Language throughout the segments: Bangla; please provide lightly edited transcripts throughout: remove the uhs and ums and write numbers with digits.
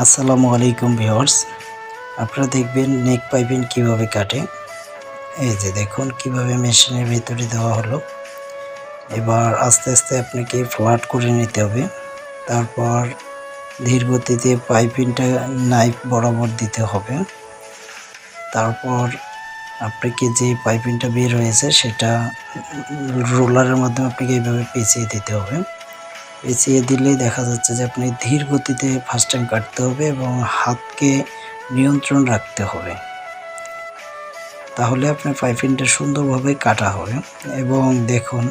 আসসালামু আলাইকুম ভিউয়ার্স, আপনারা দেখবেন নেক পাইপিং কিভাবে কাটে। এই যে দেখুন কিভাবে মেশিনের ভিতরে দেওয়া হলো। এবার আস্তে আস্তে আপনাকে ফ্ল্যাট করে নিতে হবে। তারপর ধীর গতিতে পাইপিংটা নাইফ বরাবর দিতে হবে। তারপর আপনাকে যে পাইপিংটা বের হয়েছে সেটা রোলারের মাধ্যমে আপনাকে এইভাবে পেঁচিয়ে দিতে হবে। পেঁচিয়ে দিলেই দেখা যাচ্ছে যে আপনি ধীর গতিতে ফার্স্ট টাইম কাটতে হবে এবং হাতকে নিয়ন্ত্রণ রাখতে হবে, তাহলে আপনার পাইপিংটা সুন্দরভাবে কাটা হবে। এবং দেখুন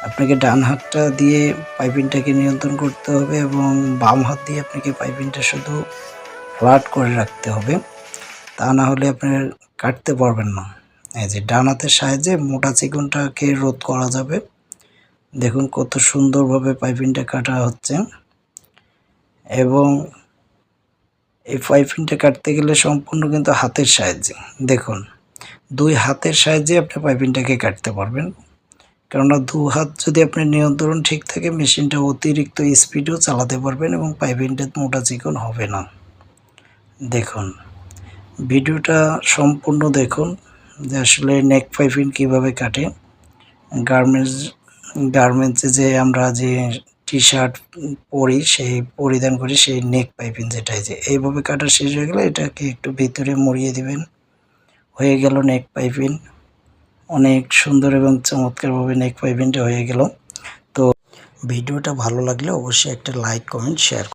আপনাকে ডান হাতটা দিয়ে পাইপিংটাকে নিয়ন্ত্রণ করতে হবে এবং বাম হাত দিয়ে আপনাকে পাইপিংটা শুধু ফ্ল্যাট করে রাখতে হবে, তা না হলে আপনার কাটতে পারবেন না। এই যে ডান হাতের সাহায্যে মোটা চিকনটাকে রোধ করা যাবে। দেখুন কত সুন্দরভাবে পাইপিংটা কাটা হচ্ছে। এবং এই পাইপিংটা কাটতে গেলে সম্পূর্ণ কিন্তু হাতের সাহায্যে, দেখুন দুই হাতের সাহায্যে আপনি পাইপিংটাকে কাটতে পারবেন। কেননা দু হাত যদি আপনার নিয়ন্ত্রণ ঠিক থাকে, মেশিনটা অতিরিক্ত স্পিডেও চালাতে পারবেন এবং পাইপিংটা মোটা চিকন হবে না। দেখুন ভিডিওটা সম্পূর্ণ দেখুন যে আসলে নেক পাইপিং কীভাবে কাটে। গার্মেন্টসে যে আমরা যে টি শার্ট পরি, সেই পরিধান করি, সেই নেক পাইপিং যেটাই যে এইভাবে কাটা শেষ হয়ে গেলে এটাকে একটু ভিতরে মুড়িয়ে দিবেন, হয়ে গেল নেক পাইপিং। অনেক সুন্দর এবং চমৎকারভাবে নেক পাইপিংটা হয়ে গেল। তো ভিডিওটা ভালো লাগলে অবশ্যই একটা লাইক, কমেন্ট, শেয়ার